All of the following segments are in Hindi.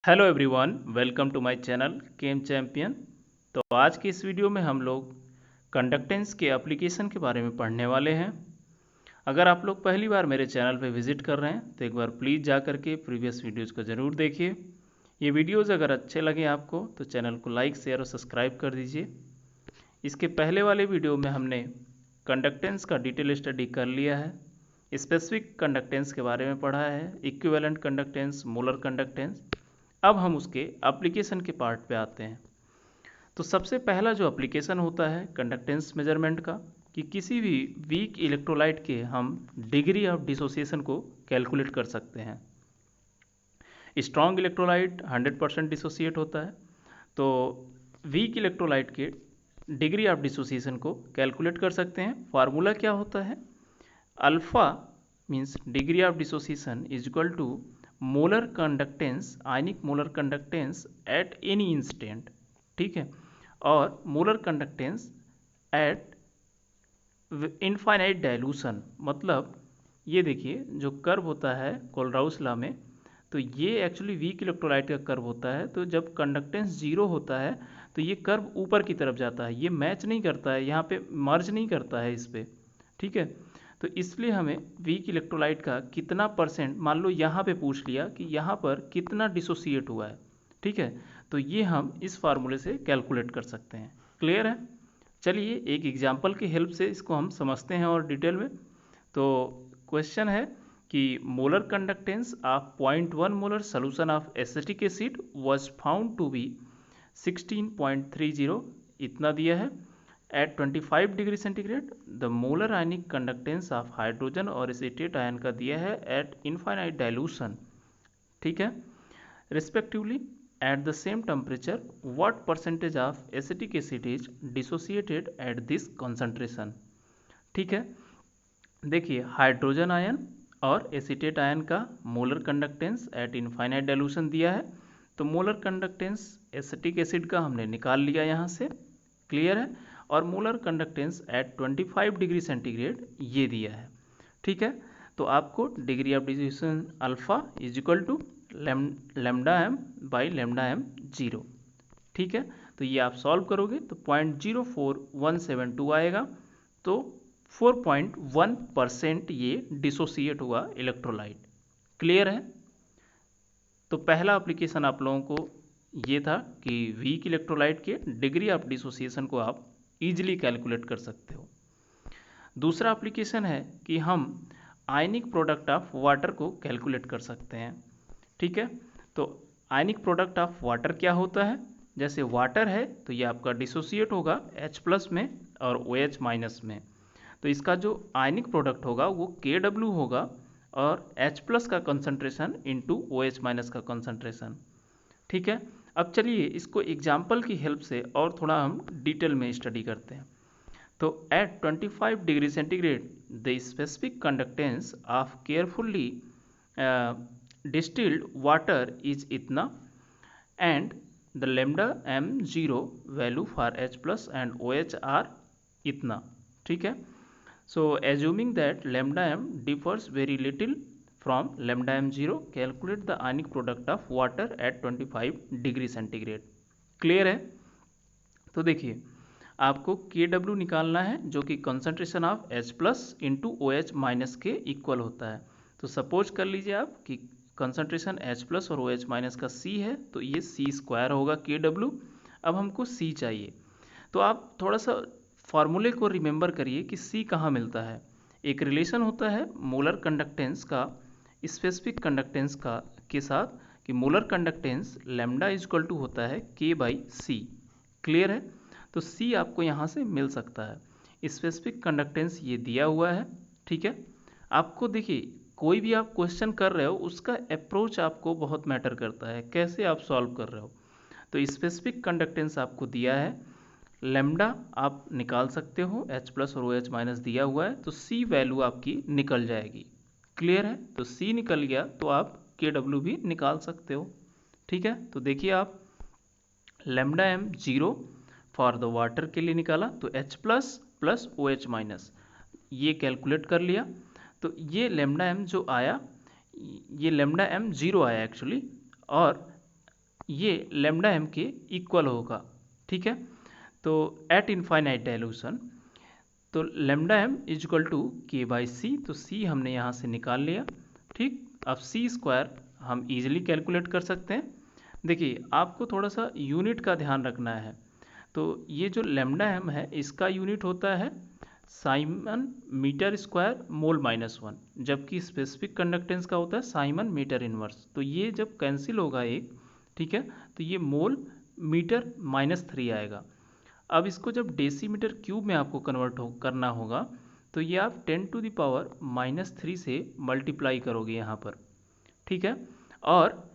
Hello everyone, welcome to my channel chem champion. तो आज की इस वीडियो में हम लोग कंडक्टेंस के एप्लीकेशन के बारे में पढ़ने वाले हैं। अगर आप लोग पहली बार मेरे चैनल पर विजिट कर रहे हैं तो एक बार प्लीज़ जा कर के प्रीवियस वीडियोज़ को ज़रूर देखिए। ये वीडियोज़ अगर अच्छे लगे आपको तो चैनल को लाइक शेयर और सब्सक्राइब कर दीजिए। इसके पहले वाले वीडियो में हमने कंडक्टेंस का डिटेल स्टडी कर लिया है, स्पेसिफिक कंडक्टेंस के बारे में पढ़ा है, इक्विवेलेंट कंडक्टेंस, मोलर कंडक्टेंस। अब हम उसके एप्लीकेशन के पार्ट पे आते हैं। तो सबसे पहला जो एप्लीकेशन होता है कंडक्टेंस मेजरमेंट का, कि किसी भी वीक इलेक्ट्रोलाइट के हम डिग्री ऑफ डिसोसिएशन को कैलकुलेट कर सकते हैं। स्ट्रॉन्ग इलेक्ट्रोलाइट 100% डिसोसिएट होता है, तो वीक इलेक्ट्रोलाइट के डिग्री ऑफ डिसोसिएशन को कैलकुलेट कर सकते हैं। फार्मूला क्या होता है? Alpha means degree of dissociation is equal to molar conductance, ionic molar conductance at any instant, ठीक है, और molar conductance at infinite dilution. मतलब ये देखिए जो कर्व होता है कोलराउस लॉ में, तो ये एक्चुअली वीक इलेक्ट्रोलाइट का कर्व होता है। तो जब कंडक्टेंस जीरो होता है तो ये कर्व ऊपर की तरफ जाता है, ये मैच नहीं करता है, यहाँ पे मर्ज नहीं करता है इस पर, ठीक है। तो इसलिए हमें वीक इलेक्ट्रोलाइट का कितना परसेंट, मान लो यहाँ पे पूछ लिया कि यहाँ पर कितना डिसोसिएट हुआ है, ठीक है, तो ये हम इस फार्मूले से कैलकुलेट कर सकते हैं। क्लियर है? चलिए एक एग्जाम्पल की हेल्प से इसको हम समझते हैं और डिटेल में। तो क्वेश्चन है कि molar conductance of 0.1 molar solution of acetic acid was found to be 16.30, इतना दिया है। At 25 degree centigrade the molar ionic conductance of hydrogen और एसिटेट आयन का दिया है एट इनफाइनाइट डाइल्यूशन, ठीक है, respectively. At the same temperature what percentage of acetic acid is dissociated at this concentration, ठीक है। देखिए हाइड्रोजन आयन और एसिटेट आयन का molar conductance at infinite dilution दिया है, तो मोलर कंडक्टेंस एसिटिक एसिड का हमने निकाल लिया यहाँ से, क्लियर है। और molar conductance at 25 degree centigrade ये दिया है, ठीक है। तो आपको degree of dissociation alpha is equal to lambda m by lambda m 0, ठीक है। तो ये आप सॉल्व करोगे तो 0.04172 आएगा। तो 4.1% ये डिसोसिएट हुआ इलेक्ट्रोलाइट, क्लियर है। तो पहला एप्लीकेशन आप लोगों को ये था कि वीक इलेक्ट्रोलाइट के डिग्री ऑफ डिसोसिएशन को आप इजीली कैलकुलेट कर सकते हो। दूसरा एप्लीकेशन है कि हम आयनिक प्रोडक्ट ऑफ वाटर को कैलकुलेट कर सकते हैं, ठीक है। तो आयनिक प्रोडक्ट ऑफ वाटर क्या होता है? जैसे वाटर है तो ये आपका डिसोसिएट होगा H+ में और OH- में, तो इसका जो आयनिक प्रोडक्ट होगा वो KW होगा और H+ का कंसंट्रेशन इंटू OH- का कंसंट्रेशन, ठीक है। अब चलिए इसको एग्जाम्पल की हेल्प से और थोड़ा हम डिटेल में स्टडी करते हैं। तो at 25 degree centigrade the specific conductance of carefully distilled water is इतना and the lambda m0 value for H+ and OH are इतना, ठीक है। So assuming that lambda m differs very little from lambda m0, calculate the ionic product of water at 25 degree centigrade, clear है। तो देखिए आपको KW निकालना है जो कि concentration of H+ into OH- के इक्वल होता है। तो सपोज कर लीजिए आप कि कंसंट्रेशन H+ और OH- का C है, तो ये C² होगा KW। अब हमको C चाहिए, तो आप थोड़ा सा फार्मूले को रिमेंबर करिए कि C कहाँ मिलता है। एक रिलेशन होता है मोलर कंडक्टेंस का स्पेसिफिक कंडक्टेंस का के साथ, कि molar conductance lambda is equal to होता है K/C, क्लियर है। तो C आपको यहाँ से मिल सकता है। स्पेसिफिक कंडक्टेंस ये दिया हुआ है, ठीक है। आपको देखिए कोई भी आप क्वेश्चन कर रहे हो उसका अप्रोच आपको बहुत मैटर करता है, कैसे आप सॉल्व कर रहे हो। तो स्पेसिफिक कंडक्टेंस आपको दिया है, लेमडा आप निकाल सकते हो, H+ और OH- दिया हुआ है, तो C वैल्यू आपकी निकल जाएगी, क्लियर है। तो C निकल गया तो आप KW भी निकाल सकते हो, ठीक है। तो देखिए आप lambda m0 for the water के लिए निकाला तो H+ प्लस OH- ये कैलकुलेट कर लिया। तो ये लेमडा m जो आया, ये लेमडा m0 आया एक्चुअली, और ये लेमडा एम के इक्वल होगा, ठीक है। तो एट इनफाइनाइट डाइल्यूशन तो lambda m is equal to K by C, तो सी हमने यहाँ से निकाल लिया, ठीक। अब सी स्क्वायर हम इजीली कैलकुलेट कर सकते हैं। देखिए आपको थोड़ा सा यूनिट का ध्यान रखना है। तो ये जो लेमडा एम है इसका यूनिट होता है siemens metre square mole minus one, जबकि स्पेसिफिक कंडक्टेंस का होता है साइमन मीटर इनवर्स। तो ये जब कैंसिल होगा एक, ठीक है, तो ये मोल मीटर माइनस थ्री आएगा। अब इसको जब डेसीमीटर क्यूब में आपको कन्वर्ट करना होगा, तो ये आप 10⁻³ से मल्टीप्लाई करोगे यहाँ पर, ठीक है। और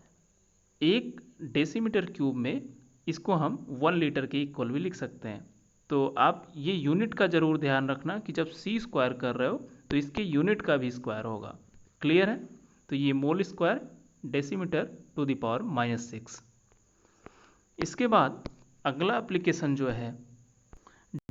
एक डेसीमीटर क्यूब में इसको हम 1 लीटर के इक्वल भी लिख सकते हैं। तो आप ये यूनिट का ज़रूर ध्यान रखना कि जब सी स्क्वायर कर रहे हो तो इसके यूनिट का भी स्क्वायर होगा। क्लियर है? तो ये mole square decimetre to the power -6। इसके बाद अगला एप्लीकेशन जो है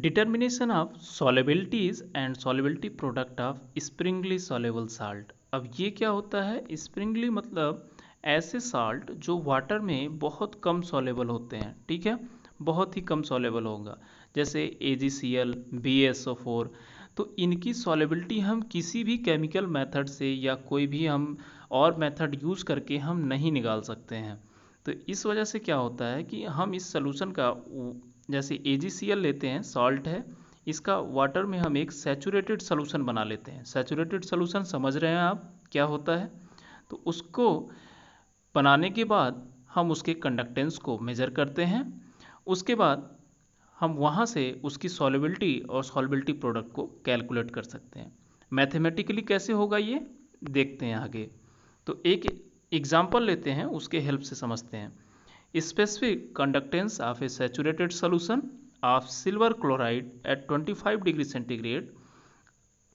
determination of solubilities and solubility product of sparingly soluble salt. अब ये क्या होता है? स्प्रिंगली मतलब ऐसे साल्ट जो वाटर में बहुत कम सॉलेबल होते हैं, ठीक है, बहुत ही कम सॉलेबल होगा, जैसे AgCl, BaSO4। तो इनकी सॉलेबिलिटी हम किसी भी केमिकल मेथड से या कोई भी हम और मेथड यूज़ करके हम नहीं निकाल सकते हैं। तो इस वजह से क्या होता है कि हम इस सोल्यूशन का, जैसे AgCl लेते हैं, सॉल्ट है, इसका वाटर में हम एक सैचुरेटेड सोल्यूशन बना लेते हैं। सैचुरेटेड सोल्यूशन समझ रहे हैं आप क्या होता है? तो उसको बनाने के बाद हम उसके कंडक्टेंस को मेज़र करते हैं। उसके बाद हम वहाँ से उसकी सॉल्युबिलिटी और सॉल्युबिलिटी प्रोडक्ट को कैलकुलेट कर सकते हैं। मैथमेटिकली कैसे होगा ये देखते हैं आगे। तो एक एग्जांपल लेते हैं, उसके हेल्प से समझते हैं। Specific conductance of a saturated solution of silver chloride at 25 degree centigrade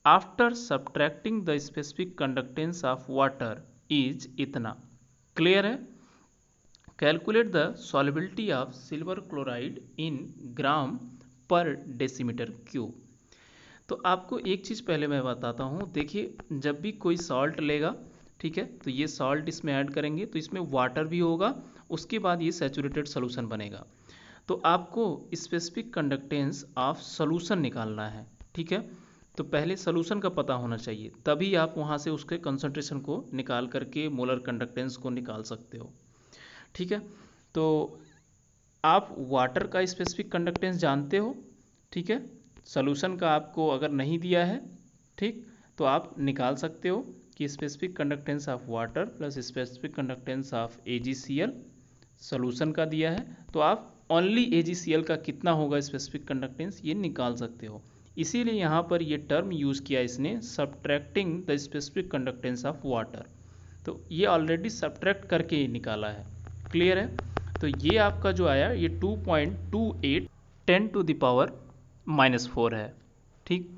after subtracting the specific conductance of water is इतना। क्लियर है? Calculate the solubility of silver chloride in gram per decimetre cube. तो आपको एक चीज़ पहले मैं बताता हूँ। देखिए जब भी कोई सॉल्ट लेगा, ठीक है, तो ये सॉल्ट इसमें ऐड करेंगे तो इसमें वाटर भी होगा, उसके बाद ये सैचुरेटेड सोल्यूशन बनेगा। तो आपको स्पेसिफिक कंडक्टेंस ऑफ सोल्यूशन निकालना है, ठीक है। तो पहले सोल्यूशन का पता होना चाहिए, तभी आप वहाँ से उसके कंसंट्रेशन को निकाल करके मोलर कंडक्टेंस को निकाल सकते हो, ठीक है। तो आप वाटर का स्पेसिफिक कंडक्टेंस जानते हो, ठीक है। सोल्यूशन का आपको अगर नहीं दिया है, ठीक, तो आप निकाल सकते हो कि specific conductance of water plus specific conductance of AgCl solution का दिया है, तो आप ओनली AgCl का कितना होगा स्पेसिफिक कंडक्टेंस ये निकाल सकते हो। इसीलिए यहाँ पर ये टर्म यूज़ किया इसने, subtracting the specific conductance of water. तो ये ऑलरेडी सब्ट्रैक्ट करके निकाला है। क्लियर है? तो ये आपका जो आया ये 2.28 10⁻⁻⁴ है, ठीक।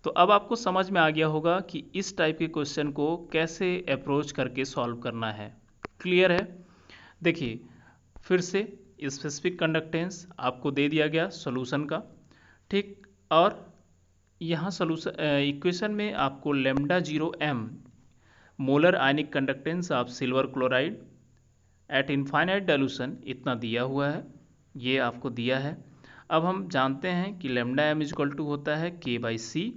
तो अब आपको समझ में आ गया होगा कि इस टाइप के क्वेश्चन को कैसे अप्रोच करके सॉल्व करना है। क्लियर है? देखिए फिर से स्पेसिफिक कंडक्टेंस आपको दे दिया गया सॉल्यूशन का, ठीक। और यहाँ सॉल्यूशन इक्वेशन में आपको λ0m molar ionic conductance of silver chloride eight infinite dilution इतना दिया हुआ है, ये आपको दिया है। अब हम जानते हैं कि λm इक्वल टू होता है k/c।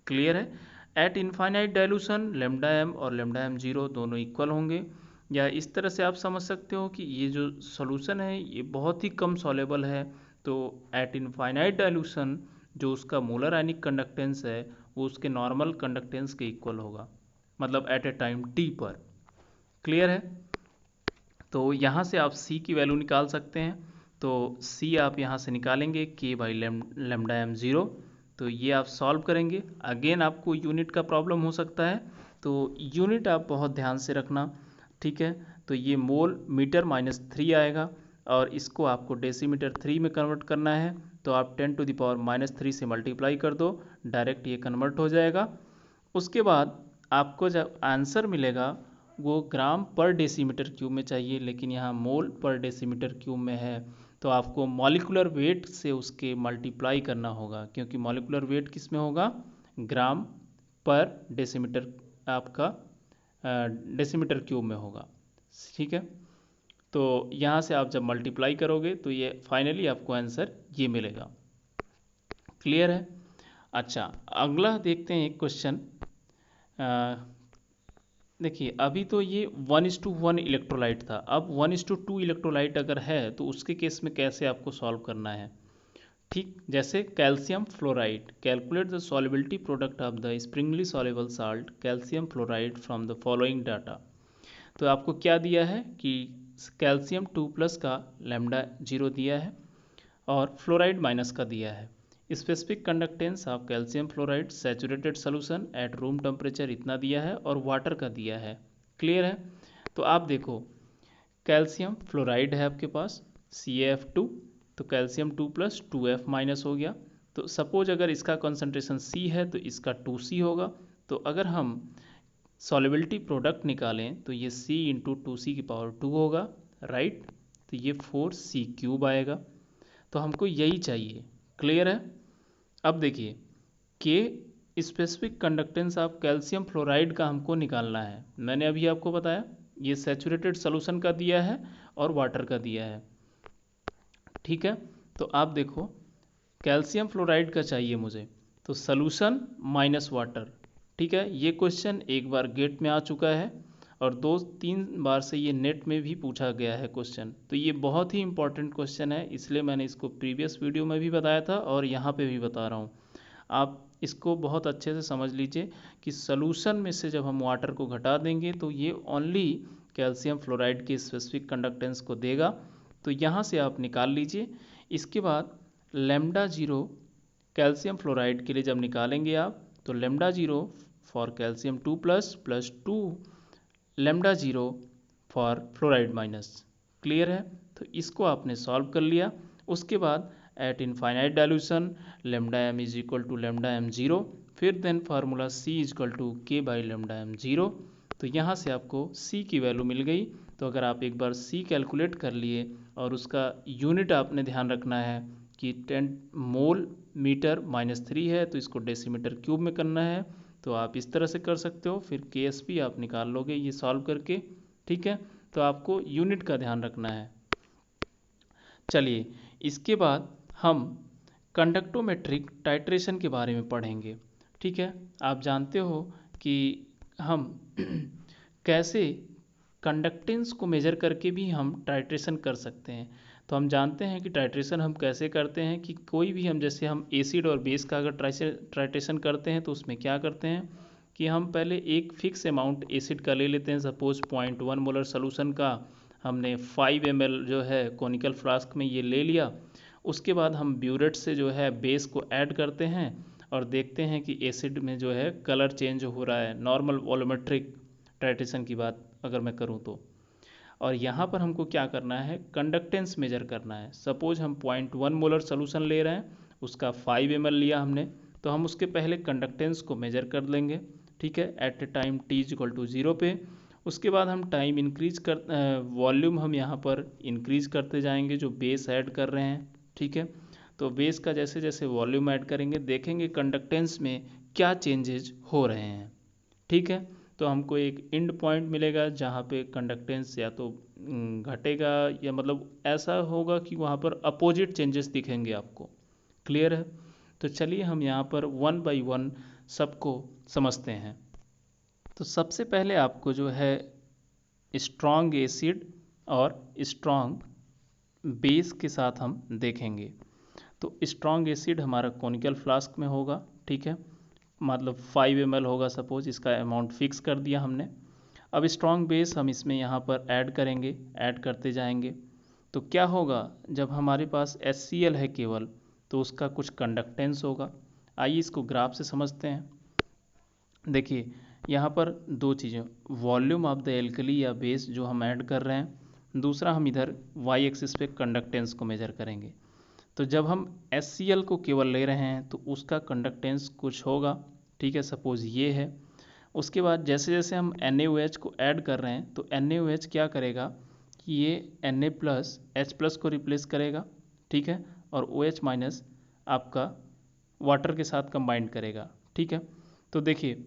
क्लियर है? एट इनफाइनाइट डाइल्यूशन λm और λm0 दोनों इक्वल होंगे, या इस तरह से आप समझ सकते हो कि ये जो सॉल्यूशन है ये बहुत ही कम सॉलेबल है, तो एट इनफाइनाइट डाइल्यूशन जो उसका मोलर आयनिक कंडक्टेंस है वो उसके नॉर्मल कंडक्टेंस के इक्वल होगा, मतलब एट ए टाइम t पर। क्लियर है? तो यहाँ से आप c की वैल्यू निकाल सकते हैं। तो c आप यहाँ से निकालेंगे k/λm0। तो ये आप सॉल्व करेंगे। अगेन आपको यूनिट का प्रॉब्लम हो सकता है, तो यूनिट आप बहुत ध्यान से रखना, ठीक है। तो ये मोल मीटर -3 आएगा और इसको आपको डेसीमीटर 3 में कन्वर्ट करना है, तो आप 10⁻³ से मल्टीप्लाई कर दो, डायरेक्ट ये कन्वर्ट हो जाएगा। उसके बाद आपको जब आंसर मिलेगा वो ग्राम पर डेसीमीटर क्यूब में चाहिए, लेकिन यहाँ मोल पर डेसीमीटर क्यूब में है, तो आपको मॉलिक्यूलर वेट से उसके मल्टीप्लाई करना होगा, क्योंकि मॉलिक्यूलर वेट किस में होगा? ग्राम पर डेसीमीटर, आपका डेसीमीटर क्यूब में होगा, ठीक है। तो यहाँ से आप जब मल्टीप्लाई करोगे तो ये फाइनली आपको आंसर ये मिलेगा। क्लियर है? अच्छा, अगला देखते हैं एक क्वेश्चन। देखिए अभी तो ये 1:1 इलेक्ट्रोलाइट था, अब 1:2 इलेक्ट्रोलाइट अगर है तो उसके केस में कैसे आपको सॉल्व करना है। ठीक, जैसे calcium fluoride, calculate the solubility product of the Sprüngli soluble salt calcium fluoride from the following data. तो आपको क्या दिया है कि कैल्शियम 2+ का लैम्डा 0 दिया है और फ्लोराइड माइनस का दिया है। Specific conductance of calcium fluoride saturated solution at room temperature इतना दिया है और वाटर का दिया है। क्लियर है? तो आप देखो कैल्शियम फ्लोराइड है आपके पास CaF2, तो कैल्शियम 2+ 2F- हो गया। तो सपोज अगर इसका कॉन्सेंट्रेशन C है तो इसका 2C होगा। तो अगर हम सॉल्युबिलिटी प्रोडक्ट निकालें तो ये C × 2C⁴ होगा, राइट। तो ये 4C³ आएगा। तो हमको यही चाहिए। क्लियर है? अब देखिए के specific conductance of calcium fluoride का हमको निकालना है। मैंने अभी आपको बताया ये सैचुरेटेड सोल्यूशन का दिया है और वाटर का दिया है। ठीक है, तो आप देखो कैल्शियम फ्लोराइड का चाहिए मुझे, तो सॉल्यूशन माइनस वाटर। ठीक है, ये क्वेश्चन एक बार गेट में आ चुका है और 2-3 बार से ये नेट में भी पूछा गया है क्वेश्चन। तो ये बहुत ही इंपॉर्टेंट क्वेश्चन है, इसलिए मैंने इसको प्रीवियस वीडियो में भी बताया था और यहाँ पे भी बता रहा हूँ। आप इसको बहुत अच्छे से समझ लीजिए कि सॉल्यूशन में से जब हम वाटर को घटा देंगे तो ये ओनली कैल्शियम फ्लोराइड के स्पेसिफिक कंडक्टेंस को देगा। तो यहाँ से आप निकाल लीजिए। इसके बाद लैम्डा 0 कैल्शियम फ्लोराइड के लिए जब निकालेंगे आप तो lambda 0 for calcium 2+ plus 2 lambda 0 for fluoride minus. Clear है? तो इसको आपने सॉल्व कर लिया। उसके बाद at infinite dilution lambda m is equal to lambda m0, फिर then formula C is equal to k by lambda m0। तो यहाँ से आपको C की वैल्यू मिल गई। तो अगर आप एक बार C कैलकुलेट कर लिए और उसका यूनिट आपने ध्यान रखना है कि 10 मोल मीटर -3 है तो इसको डेसीमीटर क्यूब में करना है, तो आप इस तरह से कर सकते हो। फिर KSP आप निकाल लोगे ये सॉल्व करके। ठीक है, तो आपको यूनिट का ध्यान रखना है। चलिए इसके बाद हम कंडक्टोमेट्रिक टाइट्रेशन के बारे में पढ़ेंगे। ठीक है, आप जानते हो कि हम कैसे कंडक्टेंस को मेजर करके भी हम टाइट्रेशन कर सकते हैं। तो हम जानते हैं कि टाइट्रेशन हम कैसे करते हैं कि कोई भी हम जैसे हम एसिड और बेस का अगर टाइट्रेशन करते हैं तो उसमें क्या करते हैं कि हम पहले एक फिक्स अमाउंट एसिड का ले लेते हैं। सपोज 0.1 मोलर सोल्यूशन का हमने 5 ml जो है कॉनिकल फ्लास्क में ये ले लिया। उसके बाद हम ब्यूरेट से जो है बेस को ऐड करते हैं और देखते हैं कि एसिड में जो है कलर चेंज हो रहा है। नॉर्मल वॉल्यूमेट्रिक टाइट्रेशन की बात अगर मैं करूँ तो। और यहाँ पर हमको क्या करना है, कंडक्टेंस मेजर करना है। सपोज हम 0.1 मोलर सोल्यूशन ले रहे हैं, उसका 5 ml लिया हमने, तो हम उसके पहले कंडक्टेंस को मेजर कर लेंगे। ठीक है, at a time t is equal to 0 पे। उसके बाद हम टाइम इंक्रीज कर वॉल्यूम हम यहाँ पर इंक्रीज करते जाएंगे जो बेस ऐड कर रहे हैं। ठीक है, तो बेस का जैसे जैसे वॉल्यूम ऐड करेंगे देखेंगे कंडक्टेंस में क्या चेंजेज हो रहे हैं। ठीक है, तो हमको एक एंड पॉइंट मिलेगा जहाँ पे कंडक्टेंस या तो घटेगा या मतलब ऐसा होगा कि वहाँ पर अपोजिट चेंजेस दिखेंगे आपको। क्लियर है? तो चलिए हम यहाँ पर 1 बाई 1 सबको समझते हैं। तो सबसे पहले आपको जो है स्ट्रॉन्ग एसिड और स्ट्रॉन्ग बेस के साथ हम देखेंगे। तो स्ट्रॉन्ग एसिड हमारा कॉनिकल फ्लास्क में होगा। ठीक है, मतलब 5 ml होगा, सपोज इसका अमाउंट फिक्स कर दिया हमने। अब स्ट्रॉन्ग बेस हम इसमें यहाँ पर ऐड करेंगे, ऐड करते जाएंगे। तो क्या होगा जब हमारे पास HCl है केवल तो उसका कुछ कंडक्टेंस होगा। आइए इसको ग्राफ से समझते हैं। देखिए यहाँ पर दो चीज़ें, वॉल्यूम ऑफ द एल्कली या बेस जो हम ऐड कर रहे हैं, दूसरा हम इधर वाई एक्सिस पे कंडक्टेंस को मेजर करेंगे। तो जब हम HCl को केवल ले रहे हैं तो उसका कंडक्टेंस कुछ होगा। ठीक है, सपोज ये है। उसके बाद जैसे जैसे हम NaOH को ऐड कर रहे हैं तो NaOH क्या करेगा कि ये Na+H+ को रिप्लेस करेगा। ठीक है, और OH- आपका वाटर के साथ कंबाइंड करेगा। ठीक है, तो देखिए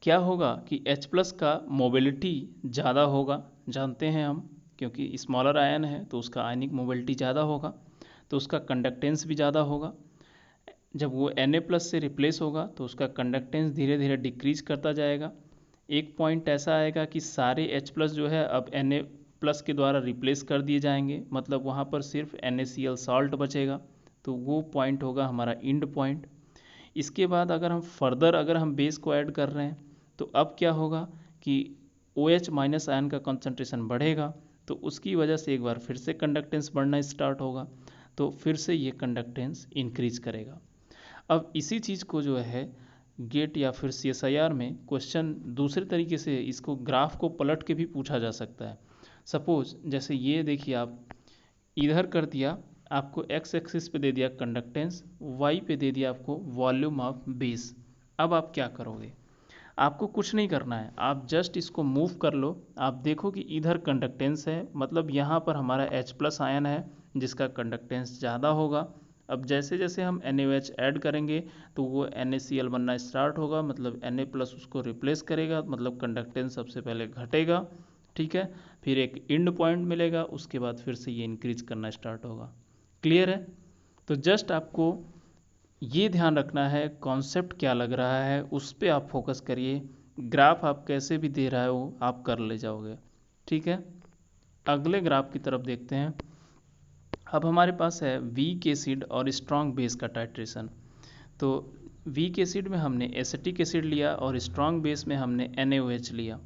क्या होगा कि H+ का मोबिलिटी ज़्यादा होगा, जानते हैं हम। क्योंकि स्मॉलर आयन है तो उसका आयनिक मोबिलिटी ज़्यादा होगा, तो उसका कंडक्टेंस भी ज़्यादा होगा। जब वो Na+ से रिप्लेस होगा तो उसका कंडक्टेंस धीरे धीरे डिक्रीज करता जाएगा। एक पॉइंट ऐसा आएगा कि सारे H+ जो है अब Na+ के द्वारा रिप्लेस कर दिए जाएंगे, मतलब वहाँ पर सिर्फ NaCl सॉल्ट बचेगा, तो वो पॉइंट होगा हमारा इंड पॉइंट। इसके बाद अगर हम फर्दर अगर हम बेस को ऐड कर रहे हैं तो अब क्या होगा कि OH- आयन का कंसंट्रेशन बढ़ेगा, तो उसकी वजह से एक बार फिर से कंडक्टेंस बढ़ना स्टार्ट होगा, तो फिर से ये कंडक्टेंस इंक्रीज करेगा। अब इसी चीज़ को जो है गेट या फिर CSIR में क्वेश्चन दूसरे तरीके से इसको ग्राफ को पलट के भी पूछा जा सकता है। सपोज जैसे ये देखिए, आप इधर कर दिया, आपको x एक्सिस पे दे दिया कंडक्टेंस, y पे दे दिया आपको वॉल्यूम ऑफ बेस। अब आप क्या करोगे? आपको कुछ नहीं करना है, आप जस्ट इसको मूव कर लो। आप देखो कि इधर कंडक्टेंस है, मतलब यहाँ पर हमारा H+ आयन है जिसका कंडक्टेंस ज़्यादा होगा। अब जैसे जैसे हम NaOH ऐड करेंगे तो वो NaCl बनना स्टार्ट होगा, मतलब Na+ उसको रिप्लेस करेगा, मतलब कंडक्टेंस सबसे पहले घटेगा, ठीक है। फिर एक इंड पॉइंट मिलेगा, उसके बाद फिर से ये इंक्रीज करना स्टार्ट होगा। क्लियर है? तो जस्ट आपको ये ध्यान रखना है कॉन्सेप्ट क्या लग रहा है, उस पर आप फोकस करिए। ग्राफ आप कैसे भी दे रहा हो आप कर ले जाओगे, ठीक है। अगले ग्राफ की तरफ देखते हैं। अब हमारे पास है वीक एसिड और स्ट्रॉन्ग बेस का टाइट्रेशन। तो वीक एसिड में हमने एसिटिक एसिड लिया और स्ट्रॉन्ग बेस में हमने NaOH लिया।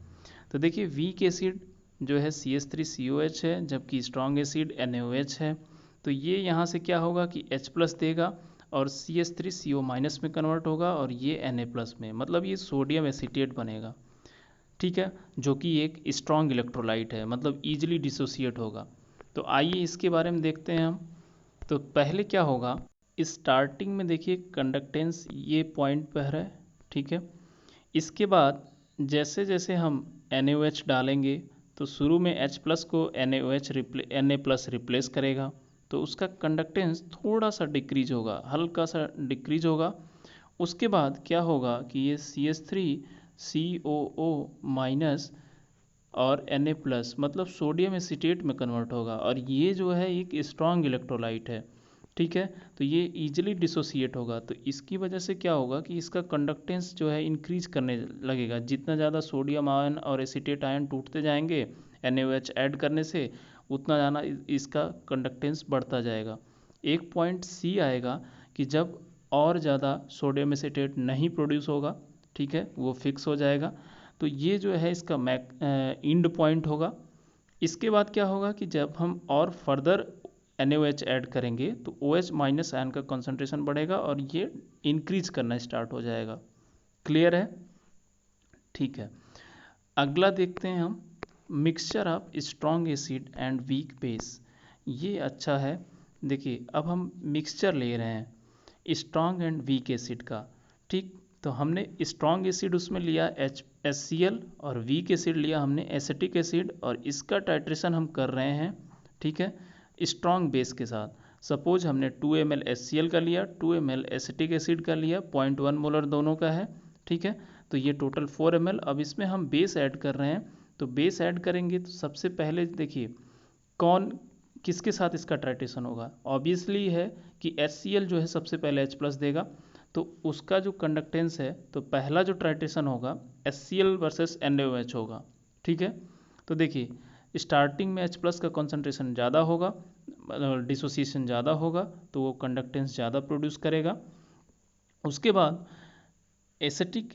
तो देखिए वीक एसिड जो है CH3COH है, जबकि स्ट्रॉन्ग एसिड NaOH है। तो ये यहाँ से क्या होगा कि H+ देगा और CH3CO- में कन्वर्ट होगा और ये Na+ में, मतलब ये सोडियम एसीटेट बनेगा, ठीक है, जो कि एक स्ट्रॉन्ग इलेक्ट्रोलाइट है, मतलब ईजिली डिसोसिएट होगा। तो आइए इसके बारे में देखते हैं हम। तो पहले क्या होगा, स्टार्टिंग में देखिए कंडक्टेंस ये पॉइंट पर है, ठीक है। इसके बाद जैसे जैसे हम NaOH डालेंगे तो शुरू में H+ को Na+ रिप्लेस करेगा, तो उसका कंडक्टेंस थोड़ा सा डिक्रीज होगा, हल्का सा डिक्रीज होगा। उसके बाद क्या होगा कि ये CH3COO- और Na+ मतलब सोडियम एसीटेट में कन्वर्ट होगा, और ये जो है एक स्ट्रॉन्ग इलेक्ट्रोलाइट है, ठीक है। तो ये ईजिली डिसोसिएट होगा, तो इसकी वजह से क्या होगा कि इसका कंडक्टेंस जो है इंक्रीज करने लगेगा। जितना ज़्यादा सोडियम आयन और एसीटेट आयन टूटते जाएंगे NaOH ऐड करने से, उतना ज़्यादा इसका कंडक्टेंस बढ़ता जाएगा। एक पॉइंट C आएगा कि जब और ज़्यादा सोडियम एसीटेट नहीं प्रोड्यूस होगा, ठीक है, वो फिक्स हो जाएगा। तो ये जो है इसका इंड पॉइंट होगा। इसके बाद क्या होगा कि जब हम और फर्दर NaOH ऐड करेंगे तो OH- आयन का कंसंट्रेशन बढ़ेगा और ये इंक्रीज करना स्टार्ट हो जाएगा। क्लियर है? ठीक है। अगला देखते हैं हम, mixture of strong acid and weak base. ये अच्छा है। देखिए अब हम मिक्सचर ले रहे हैं स्ट्रॉन्ग एंड वीक एसिड का, ठीक। तो हमने स्ट्रॉन्ग एसिड उसमें लिया HCl और वीक एसिड लिया हमने एसिटिक एसिड, और इसका टाइट्रेशन हम कर रहे हैं, ठीक है, स्ट्रॉन्ग बेस के साथ। सपोज हमने 2 ml HCl का लिया, 2 ml एसिटिक एसिड का लिया, 0.1 मोलर दोनों का है, ठीक है। तो ये टोटल 4 ml। अब इसमें हम बेस ऐड कर रहे हैं, तो बेस ऐड करेंगे तो सबसे पहले देखिए कौन किसके साथ इसका टाइट्रेशन होगा। ऑब्वियसली है कि HCl जो है सबसे पहले H+ देगा, तो उसका जो कंडक्टेंस है, तो पहला जो टाइट्रेशन होगा HCl वर्सेस NaOH होगा, ठीक है। तो देखिए स्टार्टिंग में H+ का कंसंट्रेशन ज़्यादा होगा, डिसोसिएशन ज़्यादा होगा, तो वो कंडक्टेंस ज़्यादा प्रोड्यूस करेगा। उसके बाद एसिटिक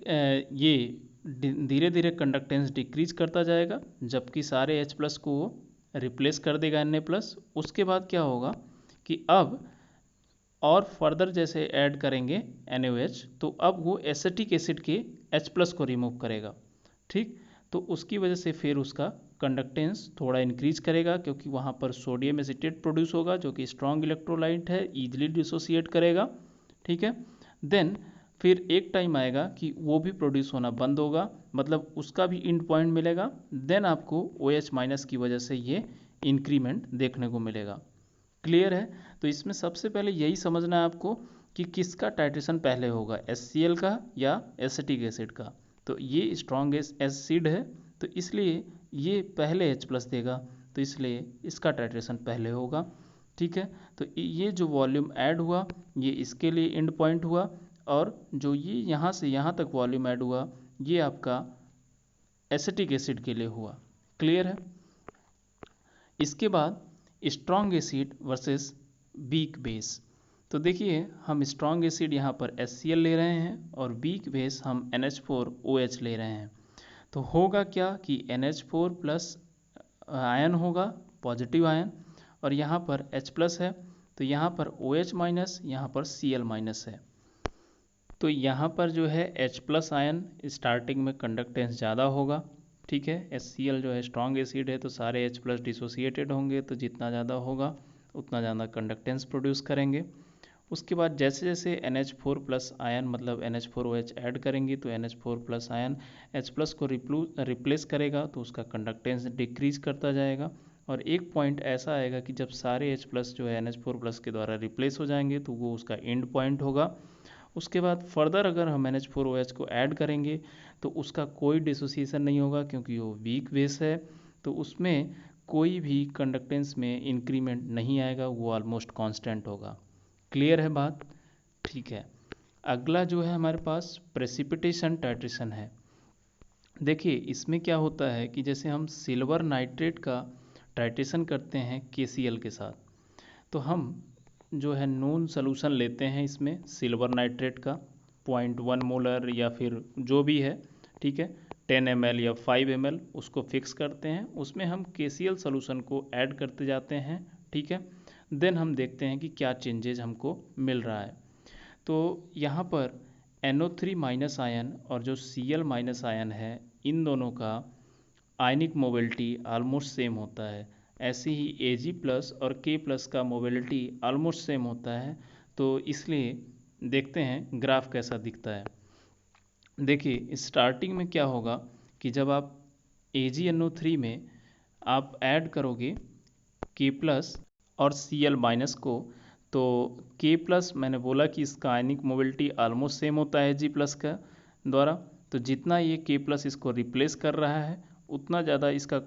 ये धीरे धीरे कंडक्टेंस डिक्रीज करता जाएगा, जबकि सारे H+ को वो रिप्लेस कर देगा Na+। उसके बाद क्या होगा कि अब और फर्दर जैसे ऐड करेंगे NaOH, तो अब वो एसिटिक एसिड के H+ को रिमूव करेगा, ठीक। तो उसकी वजह से फिर उसका कंडक्टेंस थोड़ा इंक्रीज करेगा, क्योंकि वहाँ पर सोडियम एसीटेट प्रोड्यूस होगा जो कि स्ट्रॉन्ग इलेक्ट्रोलाइट है, ईजिली डिसोसिएट करेगा, ठीक है। देन फिर एक टाइम आएगा कि वो भी प्रोड्यूस होना बंद होगा, मतलब उसका भी इंड पॉइंट मिलेगा। देन आपको OH- की वजह से ये इंक्रीमेंट देखने को मिलेगा। क्लियर है? तो इसमें सबसे पहले यही समझना है आपको कि किसका टाइट्रेशन पहले होगा, HCl का या एसिटिक एसिड का। तो ये स्ट्रॉन्ग एसिड है, तो इसलिए ये पहले H+ देगा, तो इसलिए इसका टाइट्रेशन पहले होगा। ठीक है, तो ये जो वॉल्यूम ऐड हुआ ये इसके लिए एंड पॉइंट हुआ, और जो ये यहाँ से यहाँ तक वॉल्यूम ऐड हुआ ये आपका एसिटिक एसिड के लिए हुआ। क्लियर है। इसके बाद strong acid versus weak base. तो देखिए हम स्ट्रॉन्ग एसिड यहाँ पर HCl ले रहे हैं और वीक बेस हम NH4OH ले रहे हैं। तो होगा क्या कि NH4 प्लस आयन होगा, पॉजिटिव आयन, और यहाँ पर H प्लस है, तो यहाँ पर OH माइनस, यहाँ पर Cl माइनस है। तो यहाँ पर जो है H प्लस आयन स्टार्टिंग में कंडक्टेंस ज़्यादा होगा। ठीक है, HCl जो है स्ट्रॉन्ग एसिड है तो सारे H प्लस डिसोसिएटेड होंगे, तो जितना ज़्यादा होगा उतना ज़्यादा कंडक्टेंस प्रोड्यूस करेंगे। उसके बाद जैसे जैसे NH4 प्लस आयन मतलब NH4OH ऐड करेंगे तो NH4 plus ion H plus को रिप्लेस करेगा, तो उसका कंडक्टेंस डिक्रीज करता जाएगा, और एक पॉइंट ऐसा आएगा कि जब सारे H प्लस जो है NH4 प्लस के द्वारा रिप्लेस हो जाएंगे तो वो उसका एंड पॉइंट होगा। उसके बाद फर्दर अगर हम NH4OH को ऐड करेंगे तो उसका कोई डिसोसिएशन नहीं होगा क्योंकि वो वीक बेस है, तो उसमें कोई भी कंडक्टेंस में इंक्रीमेंट नहीं आएगा, वो ऑलमोस्ट कांस्टेंट होगा। क्लियर है बात। ठीक है, अगला जो है हमारे पास प्रेसिपिटेशन टाइट्रेशन है। देखिए इसमें क्या होता है कि जैसे हम सिल्वर नाइट्रेट का टाइट्रेशन करते हैं KCl के साथ, तो हम जो है नोन सोल्यूशन लेते हैं इसमें सिल्वर नाइट्रेट का 0.1 मोलर या फिर जो भी है, ठीक है, 10 ml या 5 ml उसको फिक्स करते हैं, उसमें हम KCl सोल्यूशन को ऐड करते जाते हैं। ठीक है, देन हम देखते हैं कि क्या चेंजेज हमको मिल रहा है। तो यहाँ पर NO3 माइनस आयन और जो Cl माइनस आयन है इन दोनों का आयनिक मोबिलिटी ऑलमोस्ट सेम होता है। ऐसे ही Ag प्लस और K प्लस का मोबिलिटी ऑलमोस्ट सेम होता है। तो इसलिए देखते हैं ग्राफ कैसा दिखता है। देखिए स्टार्टिंग में क्या होगा कि जब आप AgNO3 में आप ऐड करोगे K प्लस और Cl माइनस को, तो K प्लस मैंने बोला कि इसका आयनिक मोबिलिटी ऑलमोस्ट सेम होता है Ag प्लस का द्वारा, तो जितना ये K प्लस इसको रिप्लेस कर रहा है उतना ज़्यादा इसका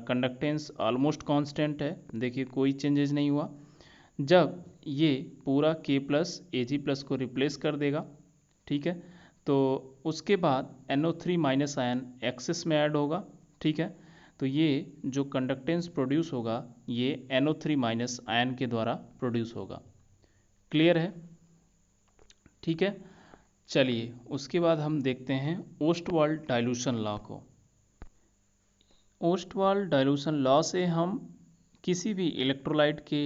कंडक्टेंस ऑलमोस्ट कांस्टेंट है। देखिए कोई चेंजेस नहीं हुआ। जब ये पूरा K प्लस Ag प्लस को रिप्लेस कर देगा, ठीक है, तो उसके बाद NO3 माइनस आयन एक्सेस में ऐड होगा। ठीक है, तो ये जो कंडक्टेंस प्रोड्यूस होगा ये NO3 माइनस आयन के द्वारा प्रोड्यूस होगा। क्लियर है। ठीक है, चलिए उसके बाद हम देखते हैं ओस्टवाल्ड डाइल्यूशन लॉ को। ओस्टवाल्ड डाइल्यूशन लॉ से हम किसी भी इलेक्ट्रोलाइट के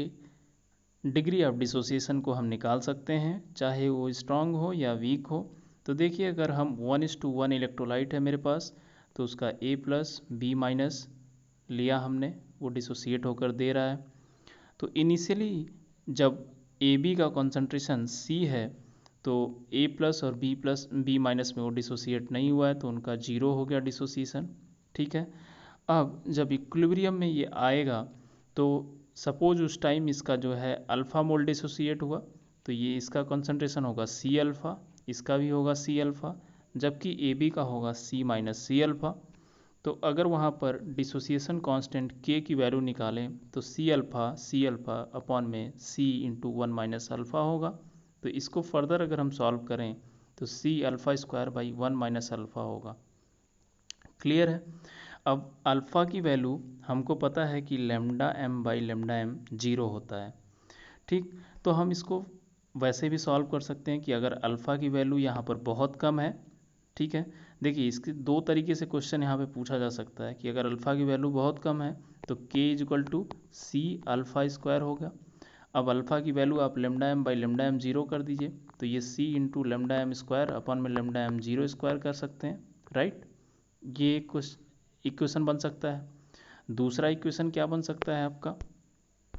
डिग्री ऑफ डिसोसिएशन को हम निकाल सकते हैं, चाहे वो स्ट्रांग हो या वीक हो। तो देखिए अगर हम 1:1 इलेक्ट्रोलाइट है मेरे पास, तो उसका A प्लस B माइनस लिया हमने, वो डिसोसिएट होकर दे रहा है। तो इनिशियली जब AB का कॉन्सेंट्रेशन C है तो A प्लस और B माइनस में वो डिसोसिएट नहीं हुआ है, तो उनका 0 हो गया डिसोसिएशन। ठीक है, अब जब इक्विलिब्रियम में ये आएगा तो सपोज उस टाइम इसका जो है अल्फ़ा मोल डिसोसिएट हुआ, तो ये इसका कॉन्सेंट्रेशन होगा C अल्फ़ा, इसका भी होगा C अल्फ़ा, जबकि AB का होगा C माइनस C अल्फ़ा। तो अगर वहाँ पर डिसोसिएशन कांस्टेंट K की वैल्यू निकालें तो C अल्फ़ा अपॉन में C इंटू 1 माइनस अल्फ़ा होगा। तो इसको फर्दर अगर हम सॉल्व करें तो C alpha square by 1 minus alpha होगा। क्लियर है। अब अल्फ़ा की वैल्यू हमको पता है कि lambda m by lambda m 0 होता है। ठीक, तो हम इसको वैसे भी सॉल्व कर सकते हैं कि अगर अल्फ़ा की वैल्यू यहाँ पर बहुत कम है, ठीक है, देखिए इसके दो तरीके से क्वेश्चन यहाँ पे पूछा जा सकता है कि अगर अल्फ़ा की वैल्यू बहुत कम है तो K is equal to C alpha square होगा। अब अल्फ़ा की वैल्यू आप lambda m by lambda m 0 कर दीजिए, तो ये C into lambda m square अपन में लेमडा m 0 स्क्वायर कर सकते हैं, राइट। ये कुछ इक्वेशन बन सकता है। दूसरा इक्वेशन क्या बन सकता है आपका,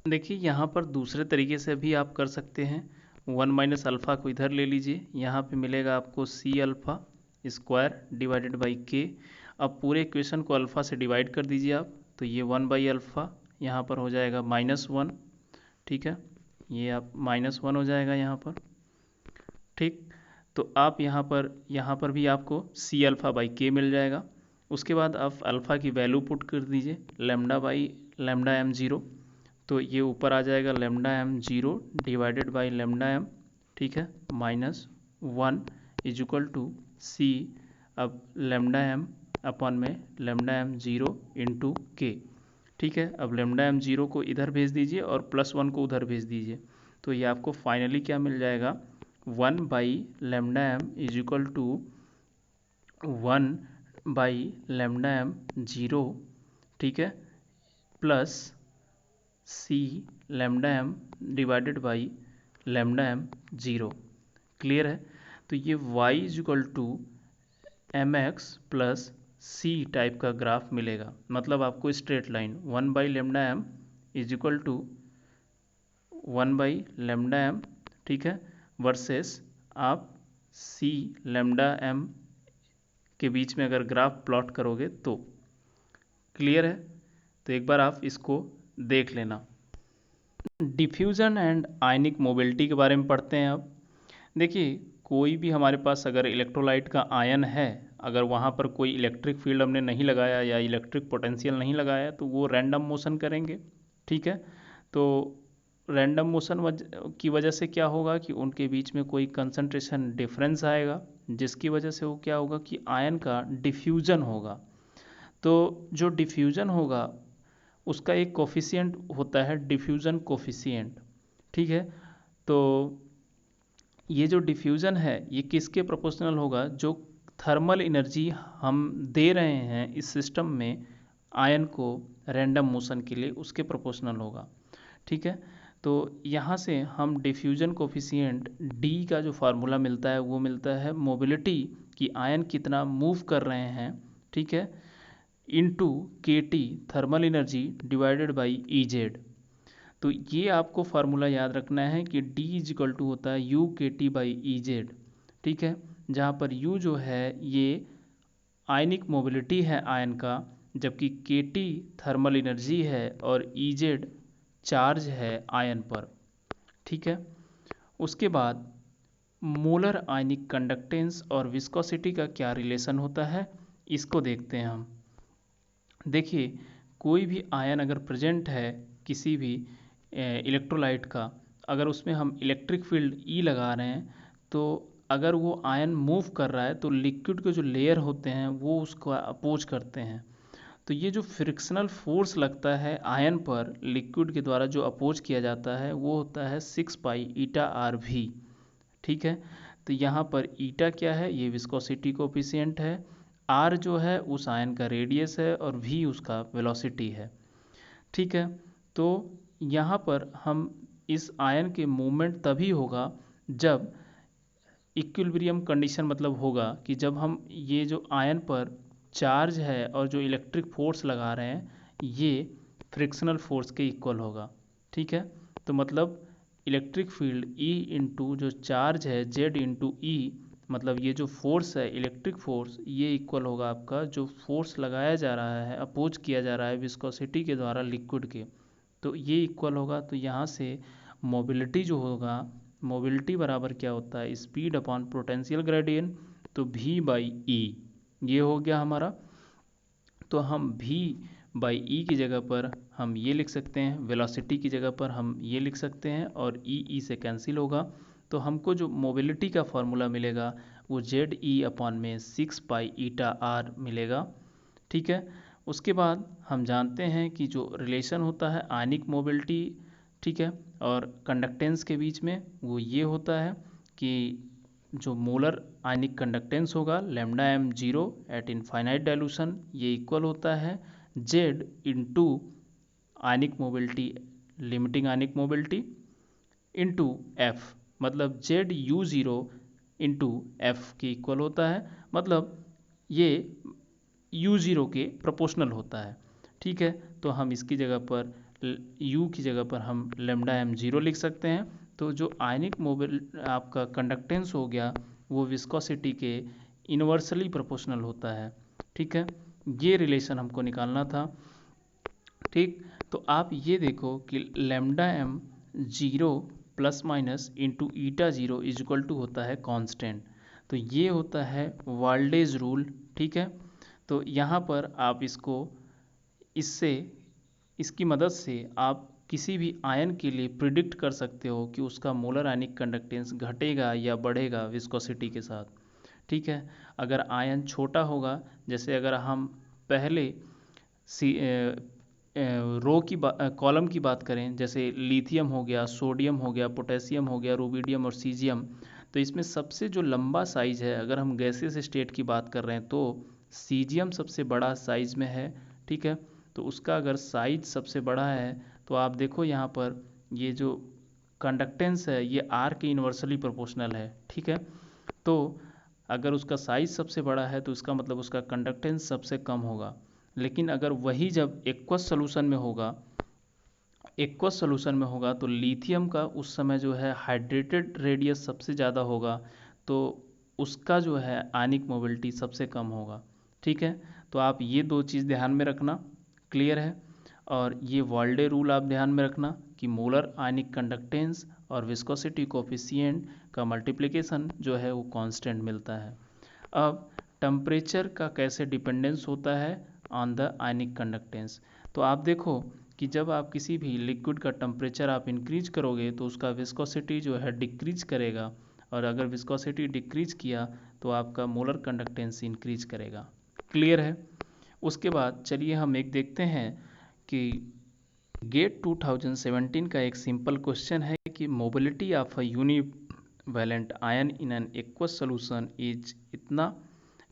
देखिए यहाँ पर दूसरे तरीके से भी आप कर सकते हैं। 1 माइनस अल्फ़ा को इधर ले लीजिए, यहाँ पे मिलेगा आपको C alpha square divided by K। अब पूरे इक्वेशन को अल्फ़ा से डिवाइड कर दीजिए आप, तो ये 1 बाई अल्फ़ा यहाँ पर हो जाएगा -1। ठीक है, ये आप -1 हो जाएगा यहाँ पर। ठीक, तो आप यहाँ पर भी आपको C अल्फ़ा बाई K मिल जाएगा। उसके बाद आप अल्फ़ा की वैल्यू पुट कर दीजिए, lambda by lambda m zero, तो ये ऊपर आ जाएगा lambda m zero divided by lambda m, ठीक है, minus 1 is equal to C, अब लेमडा एम अपॉन में lambda m zero into K, ठीक है। अब लेमडा एम ज़ीरो को इधर भेज दीजिए और +1 को उधर भेज दीजिए, तो ये आपको फाइनली क्या मिल जाएगा, 1 by lambda m is equal to 1 by lambda m zero, ठीक है, plus C lambda m divided by lambda m zero. Clear है? तो ये y is equal to m x plus C type का ग्राफ मिलेगा, मतलब आपको straight line 1 by lambda m is equal to 1 by lambda m, ठीक है, वर्सेस आप सी लेमडा एम के बीच में अगर ग्राफ प्लॉट करोगे तो। क्लियर है? तो एक बार आप इसको देख लेना। डिफ्यूज़न एंड आयनिक मोबिलिटी के बारे में पढ़ते हैं अब। देखिए, कोई भी हमारे पास अगर इलेक्ट्रोलाइट का आयन है, अगर वहाँ पर कोई इलेक्ट्रिक फील्ड हमने नहीं लगाया या इलेक्ट्रिक पोटेंशियल नहीं लगाया, तो वो रैंडम मोशन करेंगे, ठीक है। तो रैंडम मोशन की वजह से क्या होगा कि उनके बीच में कोई कंसंट्रेशन डिफरेंस आएगा, जिसकी वजह से वो क्या होगा कि आयन का डिफ्यूज़न होगा। तो जो डिफ्यूज़न होगा उसका एक कोफिशिएंट होता है, डिफ्यूज़न कोफिशिएंट, ठीक है। तो ये जो डिफ्यूज़न है ये किसके प्रोपोर्शनल होगा, जो थर्मल एनर्जी हम दे रहे हैं इस सिस्टम में आयन को रैंडम मोशन के लिए, उसके प्रोपोर्शनल होगा, ठीक है। तो यहाँ से हम डिफ्यूज़न कोफिशिएंट डी का जो फार्मूला मिलता है वो मिलता है मोबिलिटी कि आयन कितना मूव कर रहे हैं, ठीक है, इनटू के T thermal energy divided by e Z. तो ये आपको फार्मूला याद रखना है कि D इज इक्वल टू होता है यू के टी बाई ई जेड, ठीक है, जहाँ पर U जो है ये आयनिक मोबिलिटी है आयन का, जबकि के टी थर्मल एनर्जी है और ई जेड चार्ज है आयन पर, ठीक है। उसके बाद मोलर आयनिक कंडक्टेंस और विस्कोसिटी का क्या रिलेशन होता है, इसको देखते हैं हम। देखिए, कोई भी आयन अगर प्रेजेंट है किसी भी इलेक्ट्रोलाइट का, अगर उसमें हम इलेक्ट्रिक फील्ड ई लगा रहे हैं, तो अगर वो आयन मूव कर रहा है तो लिक्विड के जो लेयर होते हैं वो उसको अपोज करते हैं। तो ये जो फ्रिक्शनल फोर्स लगता है आयन पर लिक्विड के द्वारा जो अपोज किया जाता है वो होता है 6 पाई ईटा आर वी, ठीक है। तो यहाँ पर ईटा क्या है, ये विस्कोसिटी कोफिशिएंट है, आर जो है उस आयन का रेडियस है और वी उसका वेलोसिटी है, ठीक है। तो यहाँ पर हम इस आयन के मूवमेंट तभी होगा जब इक्विलिब्रियम कंडीशन, मतलब होगा कि जब हम ये जो आयन पर चार्ज है और जो इलेक्ट्रिक फोर्स लगा रहे हैं ये फ्रिक्शनल फोर्स के इक्वल होगा, ठीक है। तो मतलब इलेक्ट्रिक फील्ड E इंटू जो चार्ज है Z इंटू ई, मतलब ये जो फोर्स है इलेक्ट्रिक फोर्स, ये इक्वल होगा आपका जो फोर्स लगाया जा रहा है, अपोज किया जा रहा है विस्कोसिटी के द्वारा लिक्विड के, तो ये इक्वल होगा। तो यहाँ से मोबिलिटी जो होगा, मोबिलिटी बराबर क्या होता है, स्पीड अपॉन पोटेंशियल ग्रेडियंट, तो v बाई ई, ये हो गया हमारा। तो हम v बाई ई की जगह पर हम ये लिख सकते हैं, वेलोसिटी की जगह पर हम ये लिख सकते हैं, और ई से कैंसिल होगा। तो हमको जो मोबिलिटी का फार्मूला मिलेगा वो जेड ई अपॉन में 6 पाई ईटा आर मिलेगा, ठीक है। उसके बाद हम जानते हैं कि जो रिलेशन होता है आयनिक मोबिलिटी, ठीक है, और कंडक्टेंस के बीच में, वो ये होता है कि जो मोलर आयनिक कंडक्टेंस होगा lambda m zero at infinite dilution, ये इक्वल होता है Z into ionic mobility, limiting ionic mobility into F, मतलब Z u zero into F के इक्वल होता है, मतलब ये यू ज़ीरो के प्रोपोर्शनल होता है, ठीक है। तो हम इसकी जगह पर u की जगह पर हम लेमडा एम ज़ीरो लिख सकते हैं। तो जो आयनिक मोबिल आपका कंडक्टेंस हो गया वो विस्कोसिटी के इन्वर्सली प्रोपोर्शनल होता है, ठीक है। ये रिलेशन हमको निकालना था, ठीक। तो आप ये देखो कि lambda m zero plus minus into eta zero is equal to होता है कांस्टेंट, तो ये होता है वाल्डेज रूल, ठीक है। तो यहाँ पर आप इसको इससे इसकी मदद से आप किसी भी आयन के लिए प्रिडिक्ट कर सकते हो कि उसका मोलर आयनिक कंडक्टेंस घटेगा या बढ़ेगा विस्कोसिटी के साथ। ठीक है, अगर आयन छोटा होगा, जैसे अगर हम पहले रो की कॉलम की बात करें, जैसे लिथियम हो गया, सोडियम हो गया, पोटेशियम हो गया, रूबिडियम और सीजियम, तो इसमें सबसे जो लंबा साइज है, अगर हम गैसियस स्टेट की बात कर रहे हैं तो सीजियम सबसे बड़ा साइज में है। ठीक है, तो उसका अगर साइज सबसे बड़ा है तो आप देखो यहाँ पर ये जो कंडक्टेंस है ये आर के इन्वर्सली प्रोपोर्शनल है। ठीक है, तो अगर उसका साइज सबसे बड़ा है तो इसका मतलब उसका कंडक्टेंस सबसे कम होगा। लेकिन अगर वही जब एक्वस सोल्यूशन में होगा तो लिथियम का उस समय जो है हाइड्रेटेड रेडियस सबसे ज़्यादा होगा, तो उसका जो है आयनिक मोबिलिटी सबसे कम होगा। ठीक है, तो आप ये दो चीज़ ध्यान में रखना, क्लियर है। और ये वॉल्डे रूल आप ध्यान में रखना कि मोलर आयनिक कंडक्टेंस और विस्कोसिटी कोफिशिएंट का मल्टीप्लिकेशन जो है वो कांस्टेंट मिलता है। अब टेम्परेचर का कैसे डिपेंडेंस होता है ऑन द आयनिक कंडक्टेंस, तो आप देखो कि जब आप किसी भी लिक्विड का टेम्परेचर आप इंक्रीज करोगे तो उसका विस्कोसिटी जो है डिक्रीज करेगा, और अगर विस्कोसिटी डिक्रीज किया तो आपका मोलर कंडक्टेंस इंक्रीज करेगा। क्लियर है। उसके बाद चलिए हम एक देखते हैं कि गेट 2017 का एक सिंपल क्वेश्चन है कि mobility of a univalent ion in an aqueous solution is इतना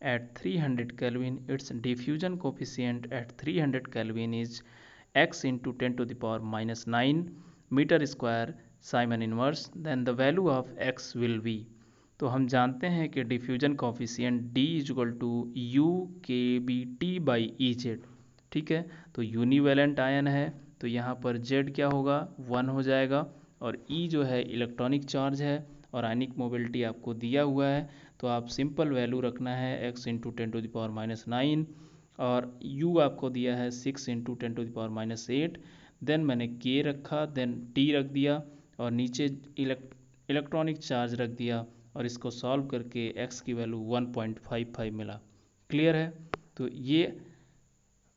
at 300 Kelvin, its diffusion coefficient at 300 Kelvin is x into 10 to the power minus 9 meter square Simon inverse, then the value of x will be। तो हम जानते हैं कि diffusion coefficient D equal to u k b t by e z. ठीक है, तो यूनिवैलेंट आयन है तो यहाँ पर Z क्या होगा, 1 हो जाएगा, और E जो है इलेक्ट्रॉनिक चार्ज है और आयनिक मोबिलिटी आपको दिया हुआ है, तो आप सिंपल वैल्यू रखना है x into 10 to the power minus 9, और u आपको दिया है 6 into 10 to the power minus 8, then मैंने k रखा, देन t रख दिया, और नीचे इलेक्ट्रॉनिक चार्ज रख दिया, और इसको सॉल्व करके x की वैल्यू 1.55 मिला। क्लियर है। तो ये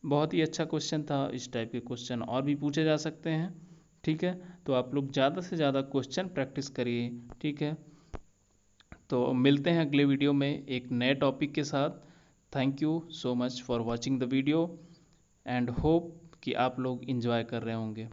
बहुत ही अच्छा क्वेश्चन था। इस टाइप के क्वेश्चन और भी पूछे जा सकते हैं। ठीक है, तो आप लोग ज़्यादा से ज़्यादा क्वेश्चन प्रैक्टिस करिए। ठीक है, तो मिलते हैं अगले वीडियो में एक नए टॉपिक के साथ। Thank you so much for watching the video and hope कि आप लोग इंजॉय कर रहे होंगे।